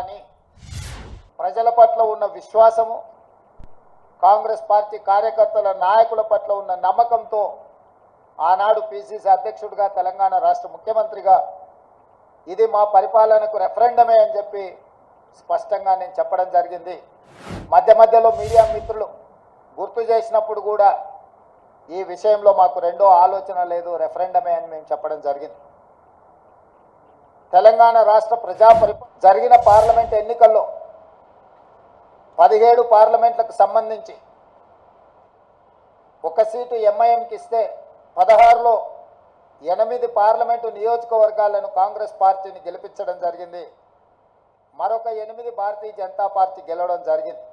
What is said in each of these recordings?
అని ప్రజల పట్ల ఉన్న విశ్వాసము, కాంగ్రెస్ పార్టీ కార్యకర్తల నాయకుల పట్ల ఉన్న నమ్మకంతో ఆనాడు పిసిసి అధ్యక్షుడిగా తెలంగాణ రాష్ట్ర ముఖ్యమంత్రిగా ఇది మా పరిపాలనకు రెఫరెండమే అని చెప్పి స్పష్టంగా నేను చెప్పడం జరిగింది. మధ్య మధ్యలో మీడియా మిత్రులు గుర్తు చేసినప్పుడు కూడా ఈ విషయంలో మాకు రెండో ఆలోచన లేదు, రెఫరెండమే అని మేము చెప్పడం జరిగింది. తెలంగాణ రాష్ట్ర జరిగిన పార్లమెంట్ ఎన్నికల్లో 17 పార్లమెంట్లకు సంబంధించి ఒక సీటు ఎంఐఎంకి ఇస్తే 16లో 8 పార్లమెంటు నియోజకవర్గాలను కాంగ్రెస్ పార్టీని గెలిపించడం జరిగింది. మరొక 8 భారతీయ జనతా పార్టీ గెలవడం జరిగింది.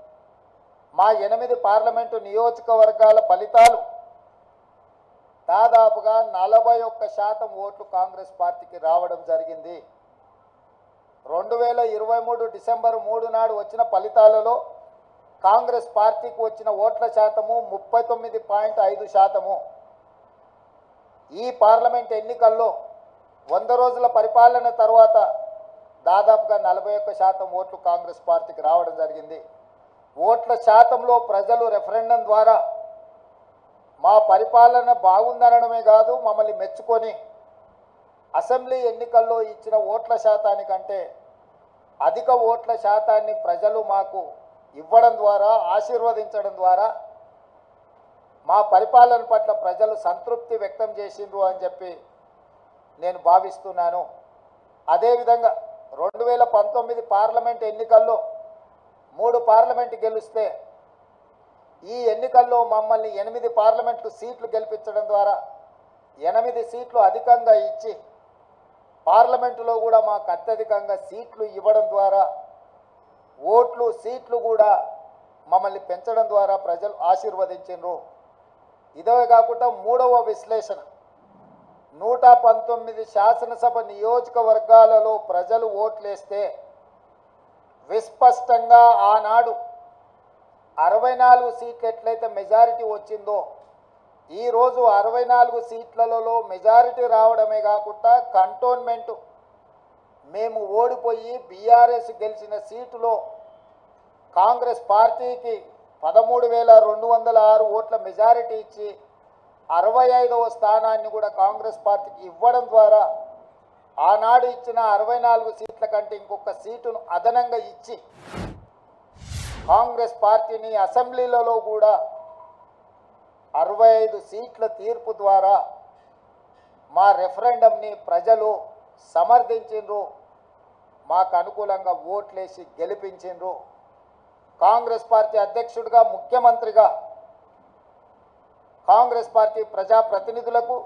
మా 8 పార్లమెంటు నియోజకవర్గాల ఫలితాలు దాదాపుగా 41% ఓట్లు కాంగ్రెస్ పార్టీకి రావడం జరిగింది. 2023 డిసెంబర్ 3 నాడు వచ్చిన ఫలితాలలో కాంగ్రెస్ పార్టీకి వచ్చిన ఓట్ల శాతము 39.5%. ఈ పార్లమెంట్ ఎన్నికల్లో 100 రోజుల పరిపాలన తర్వాత దాదాపుగా 41% ఓట్లు కాంగ్రెస్ పార్టీకి రావడం జరిగింది. ఓట్ల శాతంలో ప్రజలు రెఫరెండం ద్వారా మా పరిపాలన బాగుందనడమే కాదు, మమ్మల్ని మెచ్చుకొని అసెంబ్లీ ఎన్నికల్లో ఇచ్చిన ఓట్ల శాతానికంటే అధిక ఓట్ల శాతాన్ని ప్రజలు మాకు ఇవ్వడం ద్వారా, ఆశీర్వదించడం ద్వారా మా పరిపాలన పట్ల ప్రజలు సంతృప్తి వ్యక్తం చేసిండ్రు అని చెప్పి నేను భావిస్తున్నాను. అదేవిధంగా 2019 పార్లమెంట్ ఎన్నికల్లో 3 పార్లమెంటు గెలిస్తే ఈ ఎన్నికల్లో మమ్మల్ని 8 పార్లమెంటు సీట్లు గెలిపించడం ద్వారా 8 సీట్లు అధికంగా ఇచ్చి పార్లమెంటులో కూడా మాకు అత్యధికంగా సీట్లు ఇవ్వడం ద్వారా ఓట్లు సీట్లు కూడా మమ్మల్ని పెంచడం ద్వారా ప్రజలు ఆశీర్వదించారు. ఇదే కాకుండా మూడవ విశ్లేషణ, 119 శాసనసభ నియోజకవర్గాలలో ప్రజలు ఓట్లేస్తే విస్పష్టంగా ఆనాడు 64 సీట్లు ఎట్లయితే మెజారిటీ వచ్చిందో ఈరోజు 64 సీట్లలో మెజారిటీ రావడమే కాకుండా కంటోన్మెంటు మేము ఓడిపోయి బీఆర్ఎస్ గెలిచిన సీటులో కాంగ్రెస్ పార్టీకి 13,206 ఓట్ల మెజారిటీ ఇచ్చి 65వ స్థానాన్ని కూడా కాంగ్రెస్ పార్టీకి ఇవ్వడం ద్వారా ఆనాడు ఇచ్చిన 64 సీట్ల కంటే ఇంకొక సీటును అదనంగా ఇచ్చి కాంగ్రెస్ పార్టీని అసెంబ్లీలలో కూడా 65 సీట్ల తీర్పు ద్వారా మా రెఫరెండంని ప్రజలు సమర్థించిండ్రు, మాకు అనుకూలంగా ఓట్లేసి గెలిపించిండ్రు. కాంగ్రెస్ పార్టీ అధ్యక్షుడిగా, ముఖ్యమంత్రిగా కాంగ్రెస్ పార్టీ ప్రజాప్రతినిధులకు,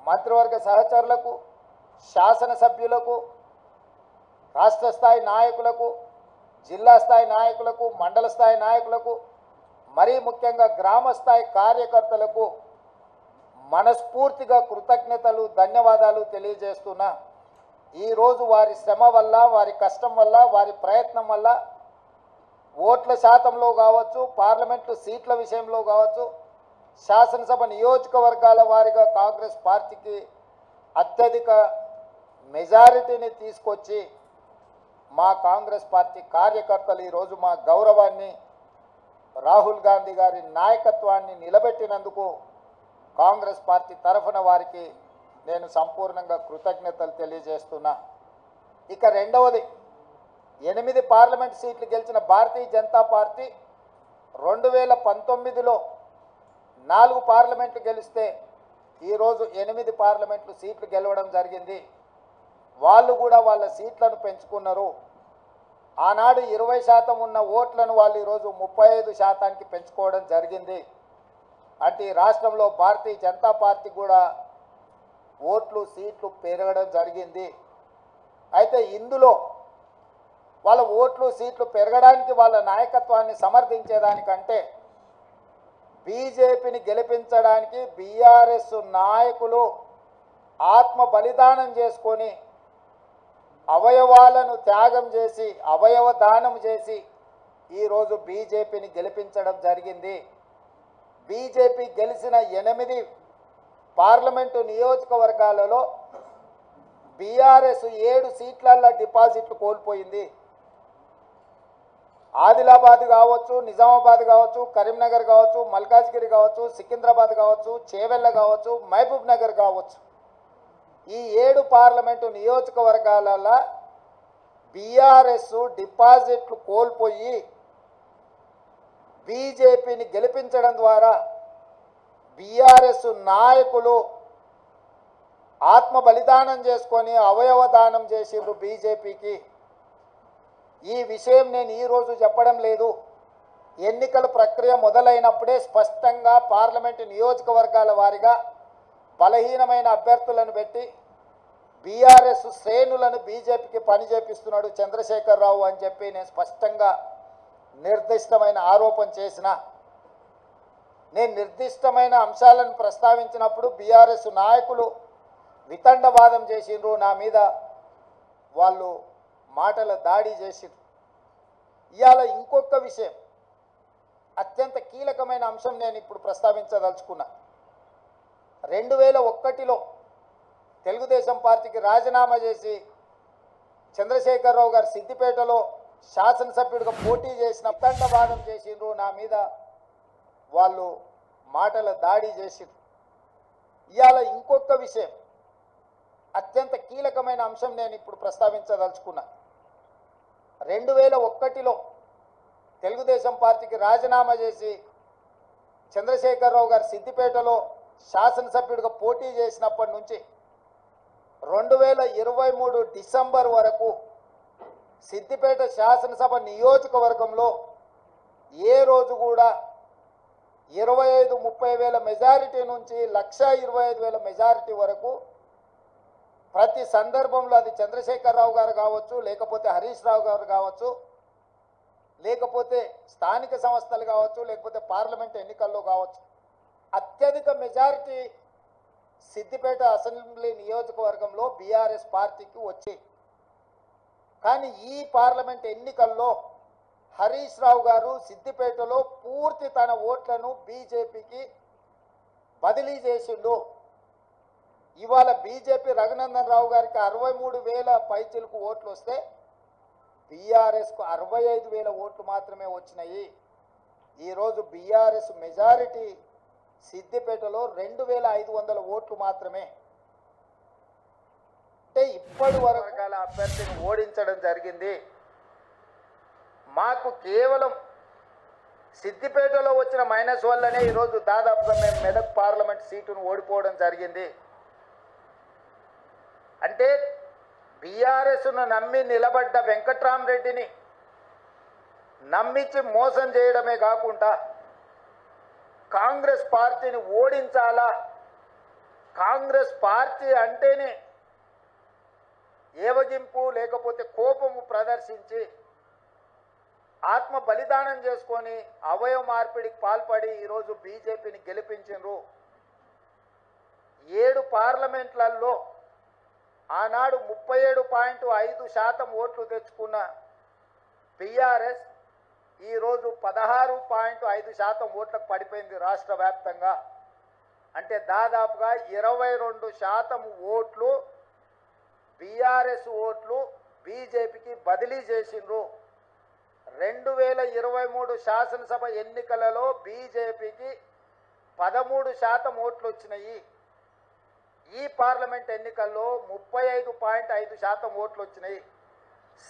మంత్రివర్గ సహచరులకు, శాసనసభ్యులకు, రాష్ట్ర స్థాయి నాయకులకు, జిల్లా స్థాయి నాయకులకు, మండల స్థాయి నాయకులకు, మరీ ముఖ్యంగా గ్రామ స్థాయి కార్యకర్తలకు మనస్ఫూర్తిగా కృతజ్ఞతలు, ధన్యవాదాలు తెలియజేస్తున్నా. ఈరోజు వారి శ్రమ వల్ల, వారి కష్టం వల్ల, వారి ప్రయత్నం వల్ల ఓట్ల శాతంలో కావచ్చు, పార్లమెంటు సీట్ల విషయంలో కావచ్చు, శాసనసభ నియోజకవర్గాల వారిగా కాంగ్రెస్ పార్టీకి అత్యధిక మెజారిటీని తీసుకొచ్చి మా కాంగ్రెస్ పార్టీ కార్యకర్తలు ఈరోజు మా గౌరవాన్ని, రాహుల్ గాంధీ గారి నాయకత్వాన్ని నిలబెట్టినందుకు కాంగ్రెస్ పార్టీ తరఫున వారికి నేను సంపూర్ణంగా కృతజ్ఞతలు తెలియజేస్తున్నా. ఇక రెండవది, 8 పార్లమెంట్ సీట్లు గెలిచిన భారతీయ జనతా పార్టీ 2019లో 4 పార్లమెంట్లు గెలిస్తే ఈరోజు 8 పార్లమెంట్లు సీట్లు గెలవడం జరిగింది. వాళ్ళు కూడా వాళ్ళ సీట్లను పెంచుకున్నారు. ఆనాడు 20% ఉన్న ఓట్లను వాళ్ళు ఈరోజు 35%కి పెంచుకోవడం జరిగింది. అంటే ఈ రాష్ట్రంలో భారతీయ జనతా పార్టీ కూడా ఓట్లు, సీట్లు పెరగడం జరిగింది. అయితే ఇందులో వాళ్ళ ఓట్లు, సీట్లు పెరగడానికి వాళ్ళ నాయకత్వాన్ని సమర్థించేదానికంటే బీజేపీని గెలిపించడానికి బీఆర్ఎస్ నాయకులు ఆత్మ బలిదానం చేసుకొని అవయవాలను త్యాగం చేసి, అవయవ దానం చేసి ఈరోజు బీజేపీని గెలిపించడం జరిగింది. బీజేపీ గెలిచిన 8 పార్లమెంటు నియోజకవర్గాలలో బీఆర్ఎస్ 7 సీట్లల్లో డిపాజిట్లు కోల్పోయింది. ఆదిలాబాద్ కావచ్చు, నిజామాబాద్ కావచ్చు, కరీంనగర్ కావచ్చు, మల్కాజ్గిరి కావచ్చు, సికింద్రాబాద్ కావచ్చు, చేవెళ్ళ కావచ్చు, మహబూబ్ నగర్ కావచ్చు, ఈ 7 పార్లమెంటు నియోజకవర్గాలలో బీఆర్ఎస్ డిపాజిట్లు కోల్పోయి బీజేపీని గెలిపించడం ద్వారా బీఆర్ఎస్ నాయకులు ఆత్మ బలిదానం చేసుకొని అవయవ దానం చేసిండ్రు బీజేపీకి. ఈ విషయం నేను ఈరోజు చెప్పడం లేదు. ఎన్నికల ప్రక్రియ మొదలైనప్పుడే స్పష్టంగా పార్లమెంటు నియోజకవర్గాల వారీగా బలహీనమైన అభ్యర్థులను పెట్టి బీఆర్ఎస్ శ్రేణులను బీజేపీకి పని చేపిస్తున్నాడు చంద్రశేఖరరావు అని చెప్పి నేను స్పష్టంగా నిర్దిష్టమైన ఆరోపణ చేసిన. నేను నిర్దిష్టమైన అంశాలను ప్రస్తావించినప్పుడు బీఆర్ఎస్ నాయకులు వితండవాదం చేసిండ్రు, నా మీద వాళ్ళు మాటల దాడి చేసిండ్రు. ఇవాళ ఇంకొక విషయం, అత్యంత కీలకమైన అంశం నేను ఇప్పుడు ప్రస్తావించదలుచుకున్నా. 2001లో తెలుగుదేశం పార్టీకి రాజీనామా చేసి చంద్రశేఖరరావు గారు సిద్దిపేటలో శాసనసభ్యుడిగా పోటీ చేసిన వితండవాదం చేసిండ్రు, నా మీద వాళ్ళు మాటల దాడి చేసిండ్రు. ఇవాళ ఇంకొక విషయం, అత్యంత కీలకమైన అంశం నేను ఇప్పుడు ప్రస్తావించదలుచుకున్నా. 2001లో తెలుగుదేశం పార్టీకి రాజీనామా చేసి చంద్రశేఖరరావు గారు సిద్దిపేటలో శాసనసభ్యుడిగా పోటీ చేసినప్పటి నుంచి 2023 డిసెంబర్ వరకు సిద్దిపేట శాసనసభ నియోజకవర్గంలో ఏ రోజు కూడా 25-30 వేల మెజారిటీ నుంచి 1,25,000 మెజారిటీ వరకు ప్రతి సందర్భంలో అది చంద్రశేఖరరావు గారు కావచ్చు, లేకపోతే హరీష్ రావు గారు కావచ్చు, లేకపోతే స్థానిక సంస్థలు కావచ్చు, లేకపోతే పార్లమెంట్ ఎన్నికల్లో కావచ్చు, అత్యధిక మెజారిటీ సిద్దిపేట అసెంబ్లీ నియోజకవర్గంలో బీఆర్ఎస్ పార్టీకి వచ్చి, కానీ ఈ పార్లమెంట్ ఎన్నికల్లో హరీష్ రావు గారు సిద్దిపేటలో పూర్తి తన ఓట్లను బీజేపీకి బదిలీ చేసిండు. ఇవాళ బీజేపీ రఘునందన్ రావు గారికి 63,000 పైచిలకు ఓట్లు వస్తే బీఆర్ఎస్కు 65,000 ఓట్లు మాత్రమే వచ్చినాయి. ఈరోజు బీఆర్ఎస్ మెజారిటీ సిద్దిపేటలో 2,500 ఓట్లు మాత్రమే. అంటే ఇప్పటి వరకు అభ్యర్థిని ఓడించడం జరిగింది. మాకు కేవలం సిద్దిపేటలో వచ్చిన మైనస్ వల్లనే ఈరోజు దాదాపుగా మేము మెదక్ పార్లమెంట్ సీటును ఓడిపోవడం జరిగింది. అంటే బీఆర్ఎస్ను నమ్మి నిలబడ్డ వెంకట్రామరెడ్డిని నమ్మించి మోసం చేయడమే కాకుండా కాంగ్రెస్ పార్టీని ఓడించాలా, కాంగ్రెస్ పార్టీ అంటేనే ఏవగింపు లేకపోతే కోపము ప్రదర్శించి ఆత్మ బలిదానం చేసుకొని అవయవ మార్పిడికి పాల్పడి ఈరోజు బీజేపీని గెలిపించారు. 7 పార్లమెంట్లలో ఆనాడు 37.5% ఓట్లు తెచ్చుకున్న బీఆర్ఎస్ ఈరోజు 16.5% ఓట్లకు పడిపోయింది రాష్ట్ర వ్యాప్తంగా. అంటే దాదాపుగా 22% ఓట్లు బీఆర్ఎస్ ఓట్లు బీజేపీకి బదిలీ చేసిండ్రు. 2023 శాసనసభ ఎన్నికలలో బీజేపీకి 13% ఓట్లు వచ్చినాయి. ఈ పార్లమెంట్ ఎన్నికల్లో 35.5% ఓట్లు వచ్చినాయి.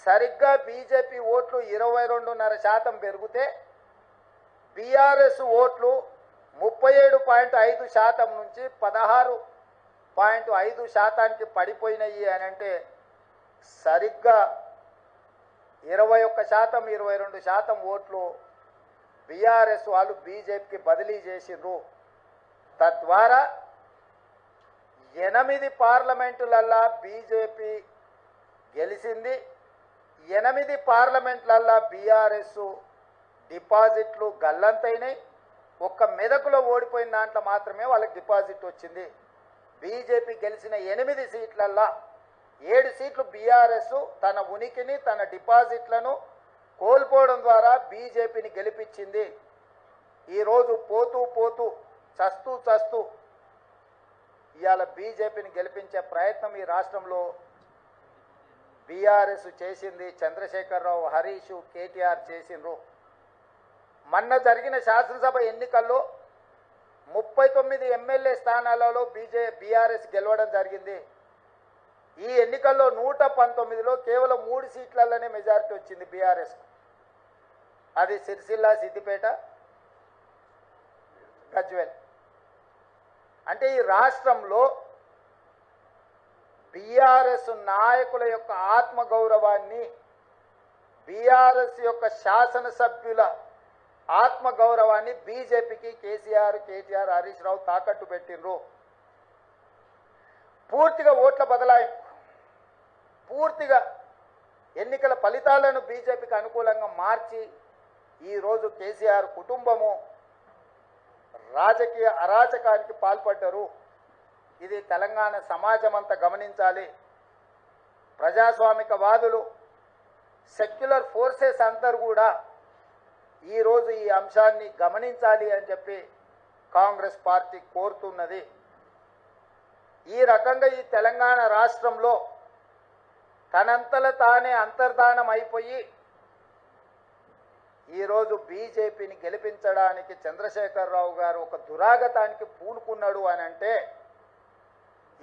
సరిగ్గా బీజేపీ ఓట్లు 22.5% పెరిగితే బీఆర్ఎస్ ఓట్లు 37.5% నుంచి 16.5%కి పడిపోయినాయి అని అంటే సరిగ్గా 21%, 22% ఓట్లు బీఆర్ఎస్ వాళ్ళు బీజేపీకి బదిలీ చేసిండ్రు. తద్వారా 8 పార్లమెంటులల్లా బీజేపీ గెలిచింది. 8 పార్లమెంట్లల్లా బీఆర్ఎస్ డిపాజిట్లు గల్లంతైనాయి. ఒక్క మెదకులో ఓడిపోయిన దాంట్లో మాత్రమే వాళ్ళకి డిపాజిట్ వచ్చింది. బీజేపీ గెలిచిన 8 సీట్లల్లా 7 సీట్లు బీఆర్ఎస్ తన ఉనికిని, తన డిపాజిట్లను కోల్పోవడం ద్వారా బీజేపీని గెలిపించింది. ఈరోజు పోతూ పోతూ చస్తూ ఇవాళ బీజేపీని గెలిపించే ప్రయత్నం ఈ రాష్ట్రంలో బీఆర్ఎస్ చేసింది, చంద్రశేఖరరావు, హరీష్, కేటీఆర్ చేసిండ్రు. మొన్న జరిగిన శాసనసభ ఎన్నికల్లో 39 ఎమ్మెల్యే స్థానాలలో బీఆర్ఎస్ గెలవడం జరిగింది. ఈ ఎన్నికల్లో 119లో కేవలం 3 సీట్లలోనే మెజారిటీ వచ్చింది బీఆర్ఎస్. అది సిరిసిల్ల, సిద్దిపేట, గజ్వేల్. అంటే ఈ రాష్ట్రంలో బీఆర్ఎస్ నాయకుల యొక్క ఆత్మగౌరవాన్ని, బీఆర్ఎస్ యొక్క శాసనసభ్యుల ఆత్మగౌరవాన్ని బీజేపీకి కేసీఆర్, కేటీఆర్, హరీష్ రావు తాకట్టు పెట్టిండ్రు. పూర్తిగా ఓట్ల బదలాయింపు, పూర్తిగా ఎన్నికల ఫలితాలను బీజేపీకి అనుకూలంగా మార్చి ఈరోజు కేసీఆర్ కుటుంబము రాజకీయ అరాచకానికి పాల్పడ్డారు. ఇది తెలంగాణ సమాజం అంతా గమనించాలి. ప్రజాస్వామికవాదులు, సెక్యులర్ ఫోర్సెస్ అందరూ కూడా ఈరోజు ఈ అంశాన్ని గమనించాలి అని చెప్పి కాంగ్రెస్ పార్టీ కోరుతున్నది. ఈ రకంగా ఈ తెలంగాణ రాష్ట్రంలో తనంతల తానే అంతర్ధానం అయిపోయి ఈరోజు బీజేపీని గెలిపించడానికి చంద్రశేఖరరావు గారు ఒక దురాగతానికి పూనుకున్నాడు అని అంటే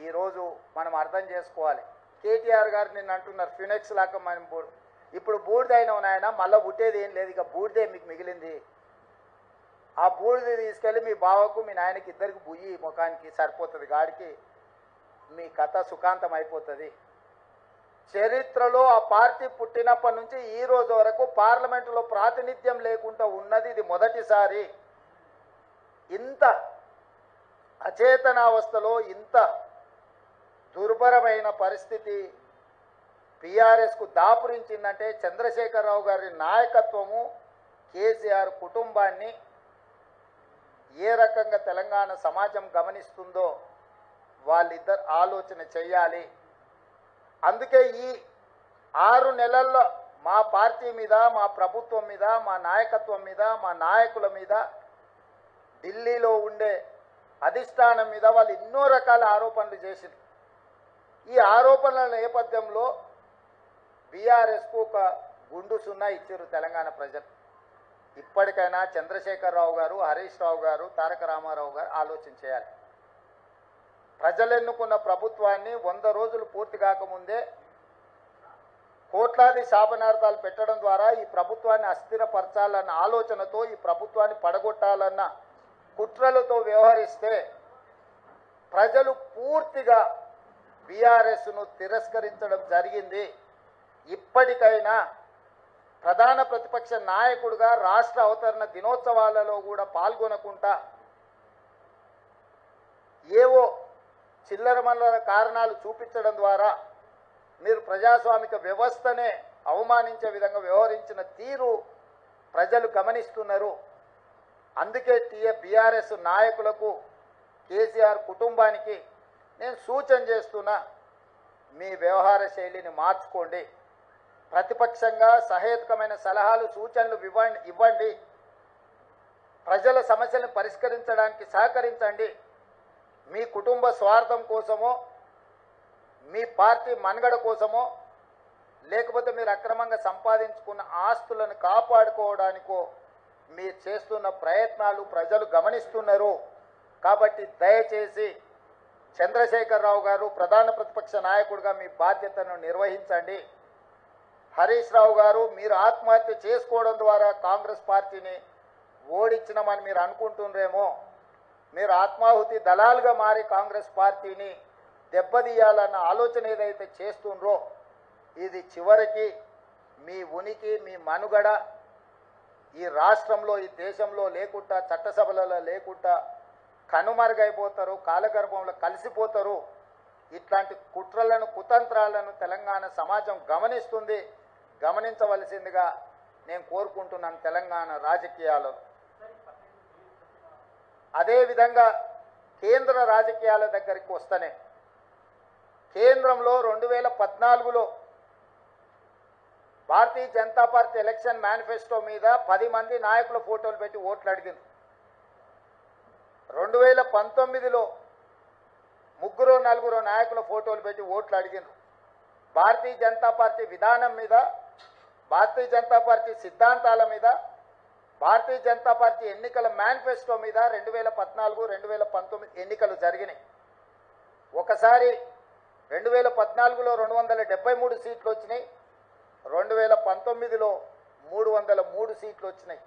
ఈరోజు మనం అర్థం చేసుకోవాలి. కేటీఆర్ గారు నిన్న అంటున్నారు ఫినెక్స్ లాగా మనం ఇప్పుడు బూడిదైన నాయన మళ్ళీ పుట్టేది ఏం లేదు, ఇక బూడిదే మీకు మిగిలింది. ఆ బూడిది తీసుకెళ్ళి మీ బావకు, మీ నాయనకి ఇద్దరికి బుయ్యి ముఖానికి సరిపోతుంది, గాడికి మీ కథ సుఖాంతం అయిపోతుంది. చరిత్రలో ఆ పార్టీ పుట్టినప్పటి నుంచి ఈ రోజు వరకు పార్లమెంటులో ప్రాతినిధ్యం లేకుండా ఉన్నది ఇది మొదటిసారి. ఇంత అచేతనావస్థలో, ఇంత దుర్భరమైన పరిస్థితి బీఆర్ఎస్కు దాపురించిందంటే చంద్రశేఖరరావు గారి నాయకత్వము, కేసీఆర్ కుటుంబాన్ని ఏ రకంగా తెలంగాణ సమాజం గమనిస్తుందో వాళ్ళిద్దరు ఆలోచన చెయ్యాలి. అందుకే ఈ 6 నెలల్లో మా పార్టీ మీద, మా ప్రభుత్వం మీద, మా నాయకత్వం మీద, మా నాయకుల మీద, ఢిల్లీలో ఉండే అధిష్టానం మీద వాళ్ళు ఎన్నో రకాల ఆరోపణలు చేసింది. ఈ ఆరోపణల నేపథ్యంలో బీఆర్ఎస్కు ఒక గుండు సున్నా ఇచ్చారు తెలంగాణ ప్రజలు. ఇప్పటికైనా చంద్రశేఖరరావు గారు, హరీష్ రావు గారు, తారక రామారావు గారు ఆలోచన చేయాలి. ప్రజలు ఎన్నుకున్న ప్రభుత్వాన్ని 100 రోజులు పూర్తి కాకముందే కోట్లాది శాపనార్థాలు పెట్టడం ద్వారా ఈ ప్రభుత్వాన్ని అస్థిరపరచాలన్న ఆలోచనతో, ఈ ప్రభుత్వాన్ని పడగొట్టాలన్న కుట్రలతో వ్యవహరిస్తే ప్రజలు పూర్తిగా బీఆర్ఎస్ను తిరస్కరించడం జరిగింది. ఇప్పటికైనా ప్రధాన ప్రతిపక్ష నాయకుడిగా రాష్ట్ర అవతరణ దినోత్సవాలలో కూడా పాల్గొనకుండా ఏవో చిల్లరమల్లర కారణాలు చూపించడం ద్వారా మీరు ప్రజాస్వామిక వ్యవస్థనే అవమానించే విధంగా వ్యవహరించిన తీరు ప్రజలు గమనిస్తున్నారు. అందుకే బీఆర్ఎస్ నాయకులకు, కేసీఆర్ కుటుంబానికి నేను సూచన చేస్తున్నా, మీ వ్యవహార శైలిని మార్చుకోండి. ప్రతిపక్షంగా సహేతుకమైన సలహాలు, సూచనలు ఇవ్వండి. ప్రజల సమస్యలను పరిష్కరించడానికి సహకరించండి. మీ కుటుంబ స్వార్థం కోసమో, మీ పార్టీ మనుగడ కోసమో, లేకపోతే మీరు అక్రమంగా సంపాదించుకున్న ఆస్తులను కాపాడుకోవడానికో మీరు చేస్తున్న ప్రయత్నాలు ప్రజలు గమనిస్తున్నారు. కాబట్టి దయచేసి చంద్రశేఖరరావు గారు ప్రధాన ప్రతిపక్ష నాయకుడిగా మీ బాధ్యతను నిర్వహించండి. హరీష్ రావు గారు, మీరు ఆత్మహత్య చేసుకోవడం ద్వారా కాంగ్రెస్ పార్టీని ఓడించినామని మీరు అనుకుంటున్నారేమో. మీరు ఆత్మాహుతి దళాలుగా మారి కాంగ్రెస్ పార్టీని దెబ్బతీయాలన్న ఆలోచన ఏదైతే చేస్తుండ్రో ఇది చివరికి మీ ఉనికి, మీ మనుగడ ఈ రాష్ట్రంలో, ఈ దేశంలో లేకుండా, చట్టసభలలో లేకుండా కనుమరుగైపోతారు, కాలగర్భంలో కలిసిపోతారు. ఇట్లాంటి కుట్రలను, కుతంత్రాలను తెలంగాణ సమాజం గమనిస్తుంది. గమనించవలసిందిగా నేను కోరుకుంటున్నాను తెలంగాణ రాజకీయాలు. అదేవిధంగా కేంద్ర రాజకీయాల దగ్గరికి వస్తేనే కేంద్రంలో 2014లో Bharatiya Janata party election manifesto మీద 10 మంది నాయకుల ఫోటోలు పెట్టి ఓట్లు అడిగింది. 2019లో 3-4 నాయకుల ఫోటోలు పెట్టి ఓట్లు అడిగిండ్రు. భారతీయ జనతా పార్టీ విధానం మీద, భారతీయ జనతా పార్టీ సిద్ధాంతాల మీద, భారతీయ జనతా పార్టీ ఎన్నికల మేనిఫెస్టో మీద 2014, 2019 ఎన్నికలు జరిగినాయి. ఒకసారి 2014లో 273 సీట్లు వచ్చినాయి, 2019లో 303 సీట్లు వచ్చినాయి.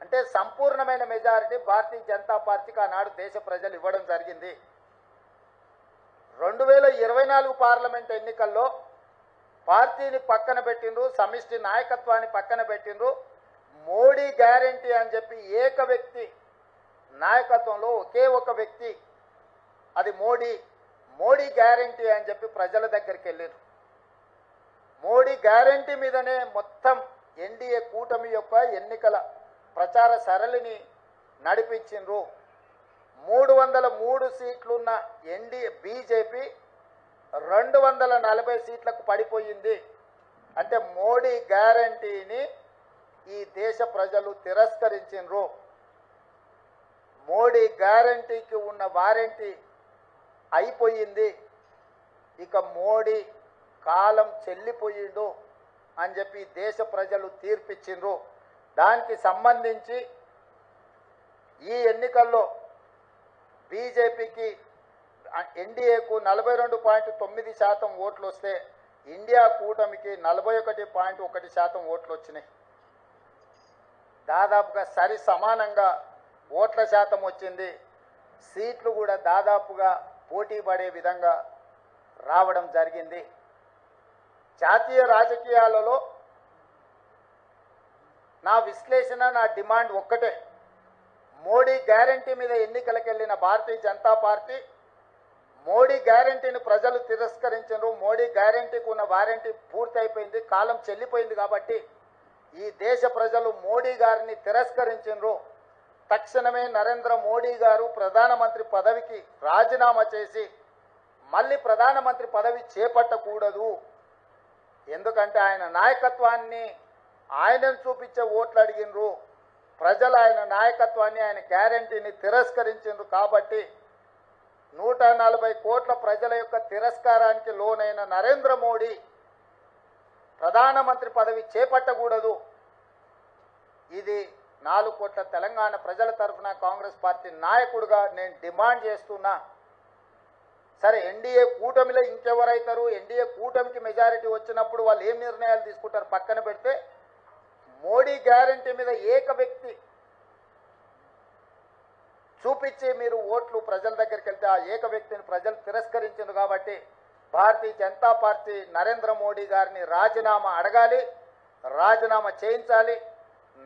అంటే సంపూర్ణమైన మెజారిటీ భారతీయ జనతా పార్టీకి ఆనాడు దేశ ప్రజలు ఇవ్వడం జరిగింది. 2024 పార్లమెంట్ ఎన్నికల్లో పార్టీని పక్కన పెట్టిండ్రు, సమిష్టి నాయకత్వాన్ని పక్కన పెట్టిండ్రు. మోడీ గ్యారంటీ అని చెప్పి ఏక వ్యక్తి నాయకత్వంలో ఒకే ఒక వ్యక్తి, అది మోడీ గ్యారంటీ అని చెప్పి ప్రజల దగ్గరికి వెళ్ళారు. మోడీ గ్యారంటీ మీదనే మొత్తం ఎన్డీఏ కూటమి యొక్క ఎన్నికల ప్రచార సరళిని నడిపించిండ్రు. 303 సీట్లున్న బీజేపీ 240 సీట్లకు పడిపోయింది. అంటే మోడీ గ్యారంటీని ఈ దేశ ప్రజలు తిరస్కరించిండ్రు. మోడీ గ్యారంటీకి ఉన్న వారంటీ అయిపోయింది. ఇక మోడీ కాలం చెల్లిపోయిండు అని చెప్పి దేశ ప్రజలు తీర్పిచ్చిండ్రు. దానికి సంబంధించి ఈ ఎన్నికల్లో బీజేపీకి ఎన్డీఏకు 42.9% ఓట్లు వస్తే ఇండియా కూటమికి 41.1% ఓట్లు వచ్చినాయి. దాదాపుగా సరి సమానంగా ఓట్ల శాతం వచ్చింది. సీట్లు కూడా దాదాపుగా పోటీ పడే విధంగా రావడం జరిగింది. జాతీయ రాజకీయాలలో నా విశ్లేషణ, నా డిమాండ్ ఒక్కటే. మోడీ గ్యారంటీ మీద ఎన్నికలకు వెళ్ళిన భారతీయ జనతా పార్టీ మోడీ గ్యారంటీని ప్రజలు తిరస్కరించారు. మోడీ గ్యారంటీకి ఉన్న వారంటీ పూర్తి అయిపోయింది, కాలం చెల్లిపోయింది. కాబట్టి ఈ దేశ ప్రజలు మోడీ గారిని తిరస్కరించారు. తక్షణమే నరేంద్ర మోడీ గారు ప్రధానమంత్రి పదవికి రాజీనామా చేసి మళ్ళీ ప్రధానమంత్రి పదవి చేపట్టకూడదు. ఎందుకంటే ఆయన నాయకత్వాన్ని, ఆయనను చూపించే ఓట్లు అడిగినరు ప్రజలు. ఆయన నాయకత్వాన్ని, ఆయన గ్యారంటీని తిరస్కరించారు. కాబట్టి 140 కోట్ల ప్రజల యొక్క తిరస్కారానికి లోనైన నరేంద్ర మోడీ ప్రధానమంత్రి పదవి చేపట్టకూడదు. ఇది 4 కోట్ల తెలంగాణ ప్రజల తరఫున కాంగ్రెస్ పార్టీ నాయకుడిగా నేను డిమాండ్ చేస్తున్నా. సరే, ఎన్డీఏ కూటమిలో ఇంకెవరైతారు? ఎన్డీఏ కూటమికి మెజారిటీ వచ్చినప్పుడు వాళ్ళు ఏం నిర్ణయాలు తీసుకుంటారు పక్కన పెడితే, మోడీ గ్యారంటీ మీద ఏక వ్యక్తి చూపించి మీరు ఓట్లు ప్రజల దగ్గరికి వెళ్తే ఆ ఏక వ్యక్తిని ప్రజలు తిరస్కరించారు. కాబట్టి భారతీయ జనతా పార్టీ నరేంద్ర మోడీ గారిని రాజీనామా అడగాలి, రాజీనామా చేయించాలి.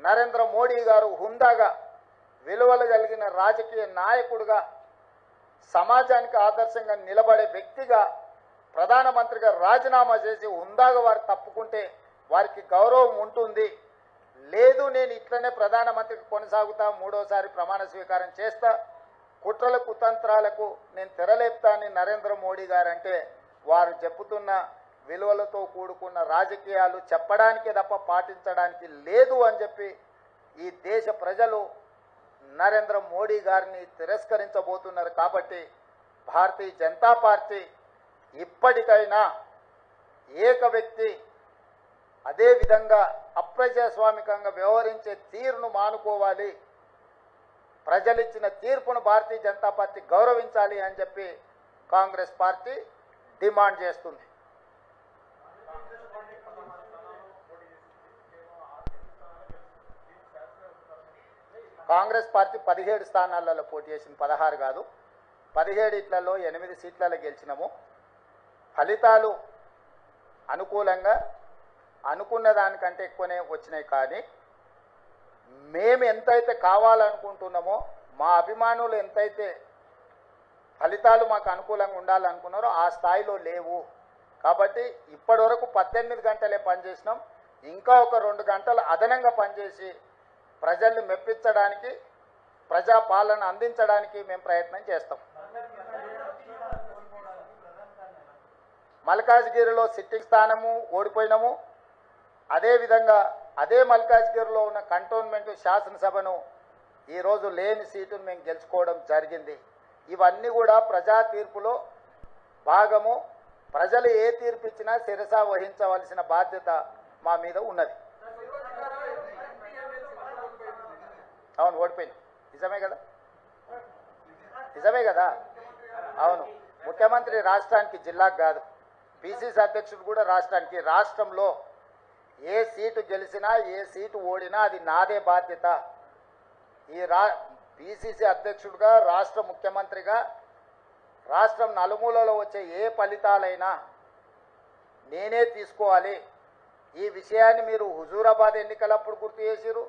నరేంద్ర మోడీ గారు హుందాగా, విలువలు కలిగిన రాజకీయ నాయకుడిగా, సమాజానికి ఆదర్శంగా నిలబడే వ్యక్తిగా ప్రధానమంత్రిగా రాజీనామా చేసి హుందాగా వారు తప్పుకుంటే వారికి గౌరవం ఉంటుంది. లేదు, నేను ఇట్లనే ప్రధానమంత్రికి కొనసాగుతా, 3వసారి ప్రమాణ స్వీకారం చేస్తా, కుట్రల కుతంత్రాలకు నేను తెరలేపుతానని నరేంద్ర మోడీ గారు అంటే, వారు చెప్పుతున్న విలువలతో కూడుకున్న రాజకీయాలు చెప్పడానికే తప్ప పాటించడానికి లేదు అని చెప్పి ఈ దేశ ప్రజలు నరేంద్ర మోడీ గారిని తిరస్కరించబోతున్నారు. కాబట్టి భారతీయ జనతా పార్టీ ఇప్పటికైనా ఏక వ్యక్తి, అదేవిధంగా అప్రజాస్వామికంగా వ్యవహరించే తీరును మానుకోవాలి. ప్రజలిచ్చిన తీర్పును భారతీయ జనతా పార్టీ గౌరవించాలి అని చెప్పి కాంగ్రెస్ పార్టీ డిమాండ్ చేస్తుంది. కాంగ్రెస్ పార్టీ 17 స్థానాలలో పోటీ చేసింది, 16 కాదు. 17 ఇట్లలో 8 సీట్లలో గెలిచినాము. ఫలితాలు అనుకూలంగా అనుకున్న దానికంటే ఎక్కువనే వచ్చినాయి. కానీ మేము ఎంతైతే కావాలనుకుంటున్నామో, మా అభిమానులు ఎంతైతే ఫలితాలు మాకు అనుకూలంగా ఉండాలనుకున్నారో ఆ స్థాయిలో లేవు. కాబట్టి ఇప్పటి వరకు 18 గంటలే పనిచేసినాం. ఇంకా ఒక 2 గంటలు అదనంగా పనిచేసి ప్రజల్ని మెప్పించడానికి, ప్రజాపాలన అందించడానికి మేము ప్రయత్నం చేస్తాం. మల్కాజ్గిరిలో సిట్టింగ్ స్థానము ఓడిపోయినాము. అదేవిధంగా అదే మల్కాజ్గిరిలో ఉన్న కంటోన్మెంట్ శాసనసభను ఈరోజు లేని సీటును మేము గెలుచుకోవడం జరిగింది. ఇవన్నీ కూడా ప్రజా తీర్పులో భాగము. ప్రజలు ఏ తీర్పు ఇచ్చినా శిరస వహించవలసిన బాధ్యత మా మీద ఉన్నది. అవును, ఓడిపోయింది. నిజమే కదా, నిజమే కదా. అవును, ముఖ్యమంత్రి రాష్ట్రానికి, జిల్లాకు కాదు. పిసిసి అధ్యక్షుడు కూడా రాష్ట్రానికి. రాష్ట్రంలో ఏ సీటు గెలిచినా ఏ సీటు ఓడినా అది నాదే బాధ్యత. ఈ పిసిసి అధ్యక్షుడిగా, రాష్ట్ర ముఖ్యమంత్రిగా రాష్ట్రం నలుమూలలో వచ్చే ఏ ఫలితాలైనా నేనే తీసుకోవాలి. ఈ విషయాన్ని మీరు హుజూరాబాద్ ఎన్నికలప్పుడు గుర్తు చేసిర్రు,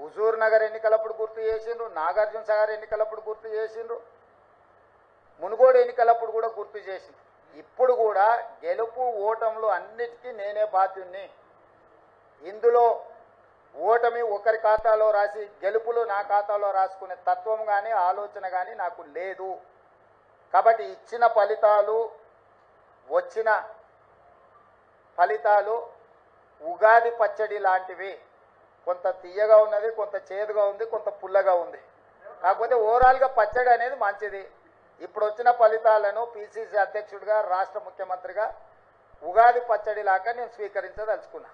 హుజూర్ నగర్ ఎన్నికలప్పుడు గుర్తు చేసిండ్రు, నాగార్జున సాగర్ ఎన్నికలప్పుడు గుర్తు చేసిండ్రు, మునుగోడు ఎన్నికలప్పుడు కూడా గుర్తు చేసిండ్రు. ఇప్పుడు కూడా గెలుపు ఓటములు అన్నిటికీ నేనే బాధ్యుణ్ణి. ఇందులో ఓటమి ఒకరి ఖాతాలో రాసి గెలుపులు నా ఖాతాలో రాసుకునే తత్వం కానీ ఆలోచన కానీ నాకు లేదు. కాబట్టి ఇచ్చిన ఫలితాలు, వచ్చిన ఫలితాలు ఉగాది పచ్చడి లాంటివి. కొంత తీయగా ఉన్నది, కొంత చేదుగా ఉంది, కొంత పుల్లగా ఉంది. కాకపోతే ఓవరాల్గా పచ్చడి అనేది మంచిది. ఇప్పుడు వచ్చిన ఫలితాలను పిసిసి అధ్యక్షుడిగా, రాష్ట్ర ముఖ్యమంత్రిగా ఉగాది పచ్చడి లాగా నేను స్వీకరించదలుచుకున్నా.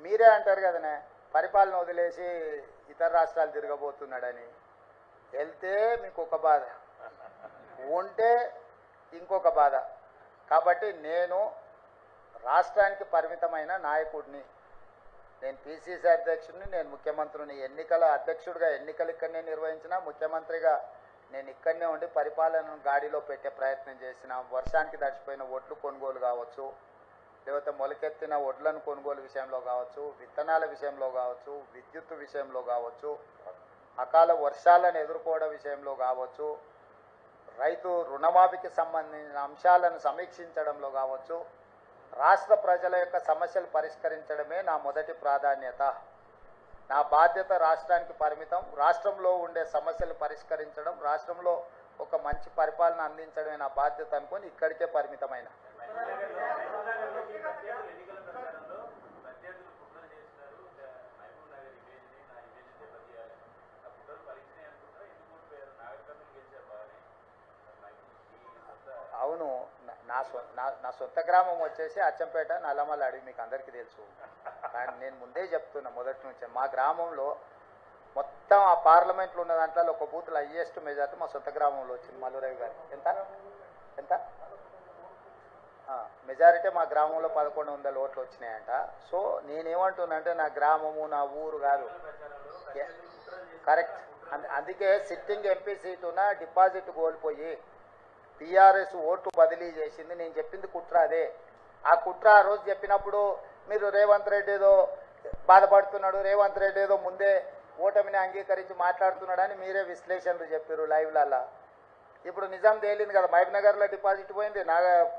మీరే అంటారు కదనే, పరిపాలన వదిలేసి ఇతర రాష్ట్రాలు తిరగబోతున్నాడని. వెళ్తే మీకు ఒక బాధ, ఉంటే ఇంకొక బాధ. కాబట్టి నేను రాష్ట్రానికి పరిమితమైన నాయకుడిని. నేను పిసిసి అధ్యక్షుడిని, నేను ముఖ్యమంత్రిని. ఎన్నికల అధ్యక్షుడిగా ఎన్నికలు ఇక్కడనే నిర్వహించిన, ముఖ్యమంత్రిగా నేను ఇక్కడనే ఉండి పరిపాలనను గాడిలో పెట్టే ప్రయత్నం చేసిన. వర్షానికి తడిచిపోయిన ఒడ్లు కొనుగోలు కావచ్చు, లేకపోతే మొలకెత్తిన ఒడ్లను కొనుగోలు విషయంలో కావచ్చు, విత్తనాల విషయంలో కావచ్చు, విద్యుత్ విషయంలో కావచ్చు, అకాల వర్షాలను ఎదుర్కోవడం విషయంలో కావచ్చు, రైతు రుణమాఫీకి సంబంధించిన అంశాలను సమీక్షించడంలో కావచ్చు, రాష్ట్ర ప్రజల యొక్క సమస్యలు పరిష్కరించడమే నా మొదటి ప్రాధాన్యత. నా బాధ్యత రాష్ట్రానికి పరిమితం. రాష్ట్రంలో ఉండే సమస్యలు పరిష్కరించడం, రాష్ట్రంలో ఒక మంచి పరిపాలన అందించడమే నా బాధ్యత అనుకొని ఇక్కడికే పరిమితమైన. అవును, నా సొంత గ్రామం వచ్చేసి అచ్చంపేట, నల్లమల్ల అడవి. మీకు అందరికీ తెలుసు. కానీ నేను ముందే చెప్తున్నా మొదటి నుంచే, మా గ్రామంలో మొత్తం ఆ పార్లమెంట్లో ఉన్న దాంట్లో ఒక బూత్లో హైయెస్ట్ మెజార్టీ మా సొంత గ్రామంలో వచ్చింది. మల్లురవి గారు ఎంత మెజారిటీ మా గ్రామంలో 1100 ఓట్లు వచ్చినాయంట. సో నేనేమంటున్నానంటే నా గ్రామము, నా ఊరు కాదు. కరెక్ట్. అందుకే సిట్టింగ్ ఎంపీ సీటున డిపాజిట్ కోల్పోయి టీఆర్ఎస్ ఓట్లు బదిలీ చేసింది. నేను చెప్పింది కుట్ర అదే. ఆ కుట్ర ఆ రోజు చెప్పినప్పుడు మీరు రేవంత్ రెడ్డి ఏదో బాధపడుతున్నాడు, రేవంత్ రెడ్డి ఏదో ముందే ఓటమిని అంగీకరించి మాట్లాడుతున్నాడని మీరే విశ్లేషణలు చెప్పారు లైవ్లల్లా. ఇప్పుడు నిజాం తేలింది కదా, మహబూబ్నగర్లో డిపాజిట్ పోయింది,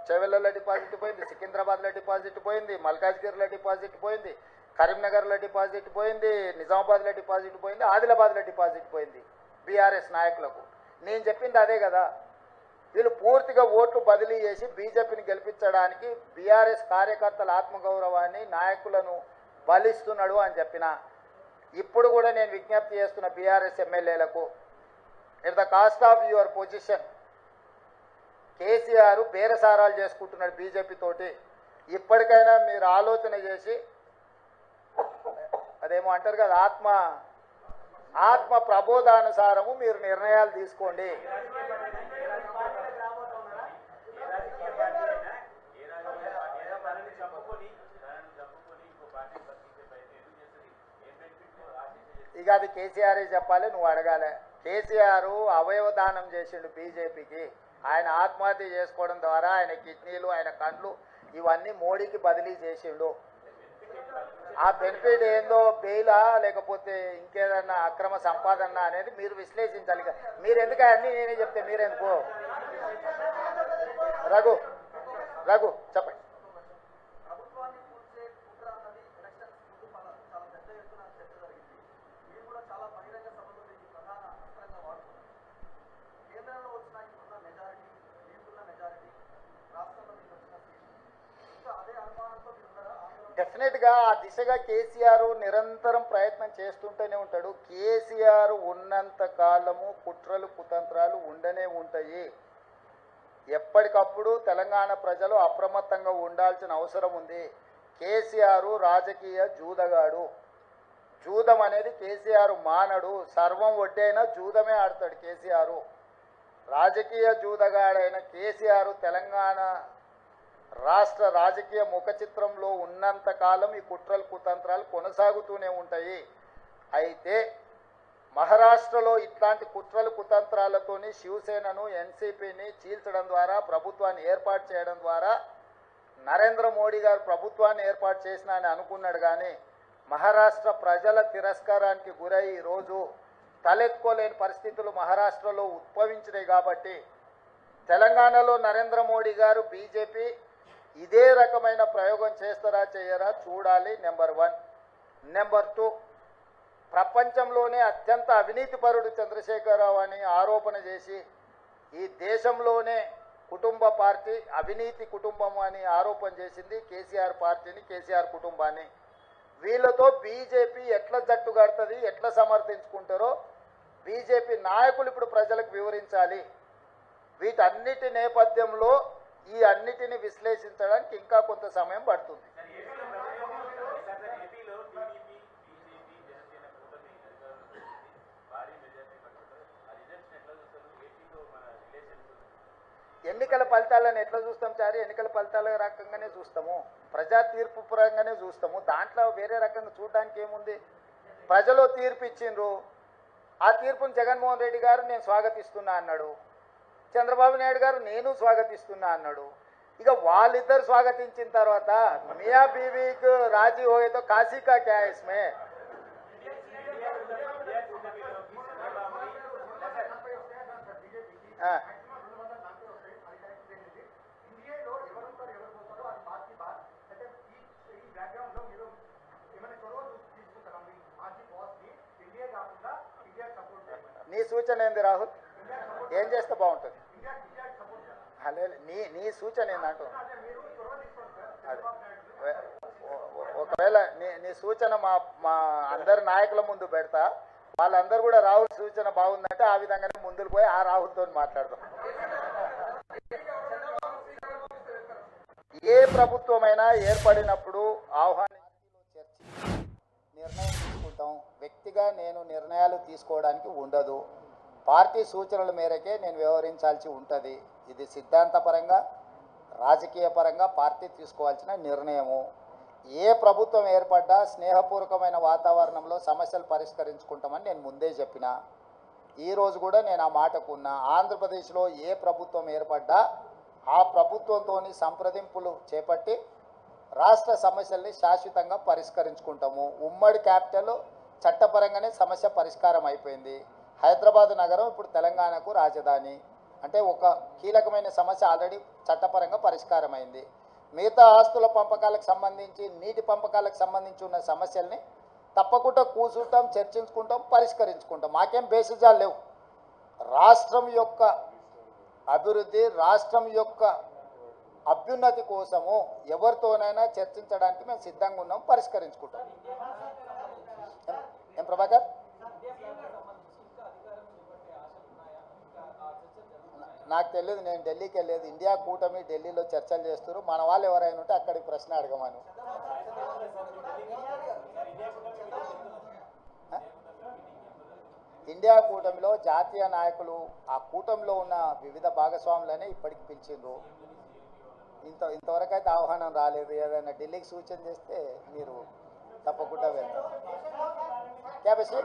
చేవెళ్ళలో డిపాజిట్ పోయింది, సికింద్రాబాద్లో డిపాజిట్ పోయింది, మల్కాజ్గిరిలో డిపాజిట్ పోయింది, కరీంనగర్లో డిపాజిట్ పోయింది, నిజామాబాద్లో డిపాజిట్ పోయింది, ఆదిలాబాద్లో డిపాజిట్ పోయింది బీఆర్ఎస్ నాయకులకు. నేను చెప్పింది అదే కదా. వీళ్ళు పూర్తిగా ఓట్లు బదిలీ చేసి బీజేపీని గెలిపించడానికి బీఆర్ఎస్ కార్యకర్తల ఆత్మగౌరవాన్ని, నాయకులను బలిస్తున్నాడు అని చెప్పిన. ఇప్పుడు కూడా నేను విజ్ఞప్తి చేస్తున్న బీఆర్ఎస్ ఎమ్మెల్యేలకు, at the cost of your position, KCR బేరసారాలు చేసుకుంటున్నాడు బీజేపీ తోటి. ఇప్పటికైనా మీరు ఆలోచన చేసి, అదేమో అంటారు కదా, ఆత్మ ప్రబోధానుసారము మీరు నిర్ణయాలు తీసుకోండి. ఇక అది కేసీఆరే చెప్పాలి, నువ్వు అడగాలి. కేసీఆర్ అవయవ దానం చేసిండు బీజేపీకి. ఆయన ఆత్మహత్య చేసుకోవడం ద్వారా ఆయన కిడ్నీలు, ఆయన కండ్లు ఇవన్నీ మోడీకి బదిలీ చేసిండు. ఆ బెనిఫిట్ ఏందో బెయిలా లేకపోతే ఇంకేదన్నా అక్రమ సంపాదన అనేది మీరు విశ్లేషించాలి. మీరు ఎందుకు అన్నీ నేనే చెప్తే మీరెందుకు? రఘు చెప్పండి. డెఫినెట్గా ఆ దిశగా కేసీఆర్ నిరంతరం ప్రయత్నం చేస్తుంటూనే ఉంటాడు. కేసీఆర్ ఉన్నంత కాలము కుట్రలు కుతంత్రాలు ఉండనే ఉంటాయి. ఎప్పటికప్పుడు తెలంగాణ ప్రజలు అప్రమత్తంగా ఉండాల్సిన అవసరం ఉంది. కేసీఆర్ రాజకీయ జూదగాడు. జూదం అనేది కేసీఆర్ మానడు. సర్వం ఒడ్డైనా జూదమే ఆడతాడు కేసీఆర్. రాజకీయ జూదగాడైన కేసీఆర్ తెలంగాణ రాష్ట్ర రాజకీయ ముఖ చిత్రంలో ఉన్నంతకాలం ఈ కుట్రలు కుతంత్రాలు కొనసాగుతూనే ఉంటాయి. అయితే మహారాష్ట్రలో ఇట్లాంటి కుట్రలు కుతంత్రాలతోని శివసేనను ఎన్సీపీని చీల్చడం ద్వారా ప్రభుత్వాన్ని ఏర్పాటు చేయడం ద్వారా నరేంద్ర మోడీ గారు ప్రభుత్వాన్ని ఏర్పాటు చేసినా అని అనుకున్నాడు. కానీ మహారాష్ట్ర ప్రజల తిరస్కారానికి గురై ఈరోజు తలెత్తుకోలేని పరిస్థితులు మహారాష్ట్రలో ఉద్భవించినాయి. కాబట్టి తెలంగాణలో నరేంద్ర మోడీ గారు బీజేపీ ఇదే రకమైన ప్రయోగం చేస్తారా చేయరా చూడాలి. నెంబర్ 1. నెంబర్ 2, ప్రపంచంలోనే అత్యంత అవినీతిపరుడు చంద్రశేఖరరావు అని ఆరోపణ చేసి ఈ దేశంలోనే కుటుంబ పార్టీ అవినీతి కుటుంబం అని ఆరోపణ చేసింది కేసీఆర్ పార్టీని, కేసీఆర్ కుటుంబాన్ని. వీళ్ళతో బీజేపీ ఎట్లా జట్టు కడుతుంది, ఎట్లా సమర్థించుకుంటారో బీజేపీ నాయకులు ఇప్పుడు ప్రజలకు వివరించాలి. వీటన్నిటి నేపథ్యంలో ఈ అన్నిటిని విశ్లేషించడానికి ఇంకా కొంత సమయం పడుతుంది. ఎన్నికల ఫలితాలను ఎట్లా చూస్తాం చారి? ఎన్నికల ఫలితాల రకంగానే చూస్తాము, ప్రజా తీర్పు పరంగానే చూస్తాము. దాంట్లో వేరే రకంగా చూడడానికి ఏముంది? ప్రజలు తీర్పు ఇచ్చిండ్రు. ఆ తీర్పును జగన్మోహన్ రెడ్డి గారు నేను స్వాగతిస్తున్నా అన్నాడు. చంద్రబాబు నాయుడు గారు నేను స్వాగతిస్తున్నా అన్నాడు. ఇక వాళ్ళిద్దరు స్వాగతించిన తర్వాత మియా బీవీకి రాజీ హోయేతో కాశీ కా క్యా ఇస్మే? నీ సూచన ఏంది రాహుల్? ఏం చేస్తే బాగుంటుంది? నీ సూచన ఏందంటూ ఒకవేళ నీ సూచన మా అందరి నాయకుల ముందు పెడతా. వాళ్ళందరూ కూడా రాహుల్ సూచన బాగుందంటే ఆ విధంగానే ముందుకు పోయి ఆ రాహుల్తో మాట్లాడదాం. ఏ ప్రభుత్వమైనా ఏర్పడినప్పుడు చర్చించి నిర్ణయం తీసుకుంటాం. వ్యక్తిగా నేను నిర్ణయాలు తీసుకోవడానికి ఉండదు. పార్టీ సూచనల మేరకే నేను వ్యవహరించాల్సి ఉంటుంది. ఇది సిద్ధాంతపరంగా రాజకీయ పరంగా పార్టీ తీసుకోవాల్సిన నిర్ణయము. ఏ ప్రభుత్వం ఏర్పడ్డా స్నేహపూర్వకమైన వాతావరణంలో సమస్యలు పరిష్కరించుకుంటామని నేను ముందే చెప్పిన. ఈరోజు కూడా నేను ఆ మాటకున్నా. ఆంధ్రప్రదేశ్లో ఏ ప్రభుత్వం ఏర్పడ్డా ఆ ప్రభుత్వంతో సంప్రదింపులు చేపట్టి రాష్ట్ర సమస్యల్ని శాశ్వతంగా పరిష్కరించుకుంటాము. ఉమ్మడి క్యాపిటల్ చట్టపరంగానే సమస్య పరిష్కారం అయిపోయింది. హైదరాబాద్ నగరం ఇప్పుడు తెలంగాణకు రాజధాని అంటే ఒక కీలకమైన సమస్య ఆల్రెడీ చట్టపరంగా పరిష్కారం అయింది. మిగతా ఆస్తుల పంపకాలకు సంబంధించి నీటి పంపకాలకు సంబంధించి ఉన్న సమస్యల్ని తప్పకుండా కూర్చుంటాం, చర్చించుకుంటాం, పరిష్కరించుకుంటాం. మాకేం బేసిజాలు లేవు. రాష్ట్రం యొక్క అభివృద్ధి, రాష్ట్రం యొక్క అభ్యున్నతి కోసము ఎవరితోనైనా చర్చించడానికి మేము సిద్ధంగా ఉన్నాం, పరిష్కరించుకుంటాం. ఏం ప్రభాకర్? నాకు తెలియదు, నేను ఢిల్లీకి వెళ్ళలేదు. ఇండియా కూటమి ఢిల్లీలో చర్చలు చేస్తారు. మన వాళ్ళు ఎవరైనా ఉంటే అక్కడికి ప్రశ్న అడగమను. ఇండియా కూటమిలో జాతీయ నాయకులు ఆ కూటమిలో ఉన్న వివిధ భాగస్వాములనే ఇప్పటికి పిలిచిండ్రు. ఇంతవరకు అయితే ఆహ్వానం రాలేదు. ఏదైనా ఢిల్లీకి సూచన చేస్తే మీరు తప్పకుండా వెళ్తారు. క్యాబేసి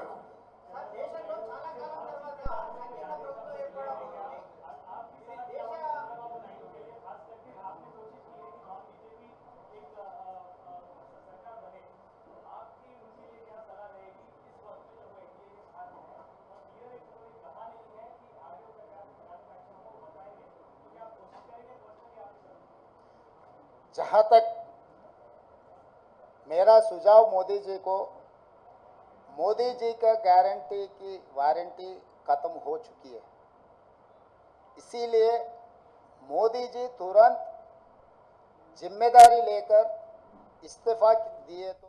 जहाँ तक मेरा सुझाव मोदी जी को, मोदी जी का गारंटी की वारंटी खत्म हो चुकी है, इसीलिए मोदी जी तुरंत जिम्मेदारी लेकर इस्तीफा दिए तो